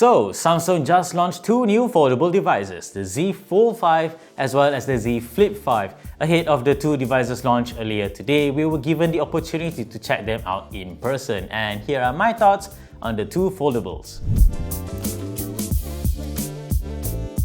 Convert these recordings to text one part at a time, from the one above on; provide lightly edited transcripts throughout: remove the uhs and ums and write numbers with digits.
So, Samsung just launched two new foldable devices, the Z Fold 5 as well as the Z Flip 5. Ahead of the two devices launch earlier today, we were given the opportunity to check them out in person, and here are my thoughts on the two foldables.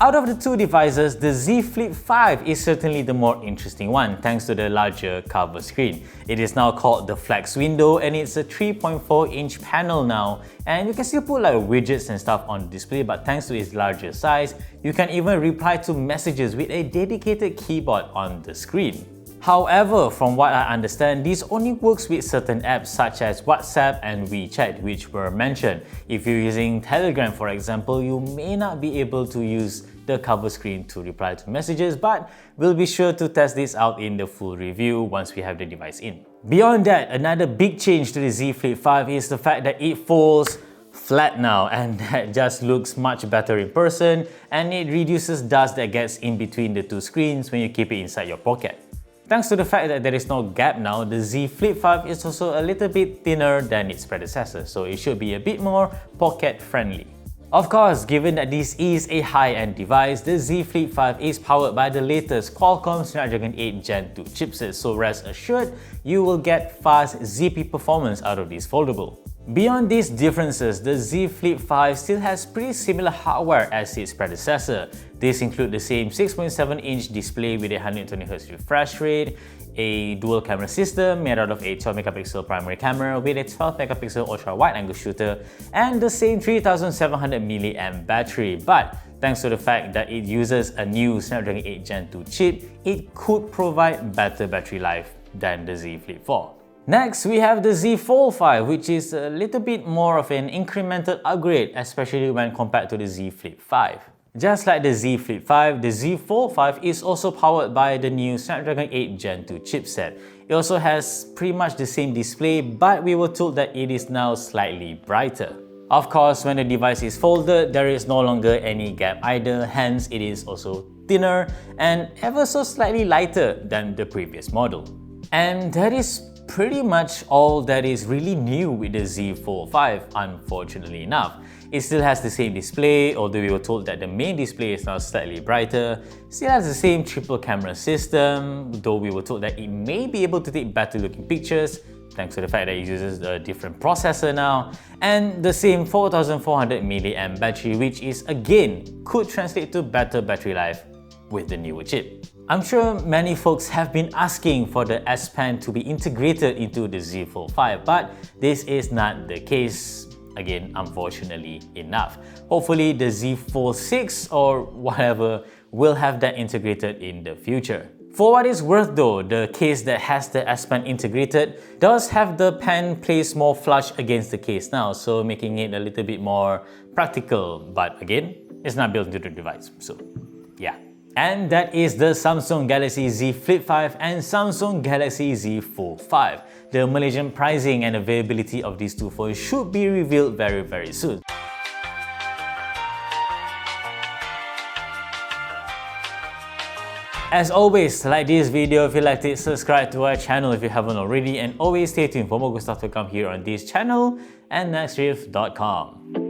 Out of the two devices, the Z Flip 5 is certainly the more interesting one thanks to the larger cover screen. It is now called the Flex window and it's a 3.4-inch panel now, and you can still put like widgets and stuff on the display, but thanks to its larger size, you can even reply to messages with a dedicated keyboard on the screen. However, from what I understand, this only works with certain apps such as WhatsApp and WeChat, which were mentioned. If you're using Telegram, for example, you may not be able to use the cover screen to reply to messages, but we'll be sure to test this out in the full review once we have the device in. Beyond that, another big change to the Z Flip 5 is the fact that it folds flat now, and that just looks much better in person, and it reduces dust that gets in between the two screens when you keep it inside your pocket. Thanks to the fact that there is no gap now, the Z Flip 5 is also a little bit thinner than its predecessor, so it should be a bit more pocket-friendly. Of course, given that this is a high-end device, the Z Flip 5 is powered by the latest Qualcomm Snapdragon 8 Gen 2 chipset, so rest assured, you will get fast, zippy performance out of this foldable. Beyond these differences, the Z Flip 5 still has pretty similar hardware as its predecessor. These include the same 6.7-inch display with a 120Hz refresh rate, a dual camera system made out of a 12MP primary camera with a 12MP ultra-wide-angle shooter, and the same 3700mAh battery. But thanks to the fact that it uses a new Snapdragon 8 Gen 2 chip, it could provide better battery life than the Z Flip 4. Next, we have the Z Fold 5, which is a little bit more of an incremental upgrade, especially when compared to the Z Flip 5. Just like the Z Flip 5, the Z Fold 5 is also powered by the new Snapdragon 8 Gen 2 chipset. It also has pretty much the same display, but we were told that it is now slightly brighter. Of course, when the device is folded, there is no longer any gap either, hence it is also thinner and ever so slightly lighter than the previous model. And that is pretty much all that is really new with the Z Fold 5, unfortunately enough. It still has the same display, although we were told that the main display is now slightly brighter. Still has the same triple camera system, though we were told that it may be able to take better looking pictures thanks to the fact that it uses a different processor now, and the same 4400mAh battery, which is again could translate to better battery life with the newer chip. I'm sure many folks have been asking for the S Pen to be integrated into the Z Fold 5, but this is not the case, again, unfortunately enough. Hopefully the Z Fold 6 or whatever will have that integrated in the future. For what it's worth though, the case that has the S Pen integrated does have the pen placed more flush against the case now, so making it a little bit more practical, but again, it's not built into the device, so yeah. And that is the Samsung Galaxy Z Flip 5 and Samsung Galaxy Z Fold 5. The Malaysian pricing and availability of these two phones should be revealed very soon. As always, like this video if you liked it, subscribe to our channel if you haven't already, and always stay tuned for more good stuff to come here on this channel and nextriff.com.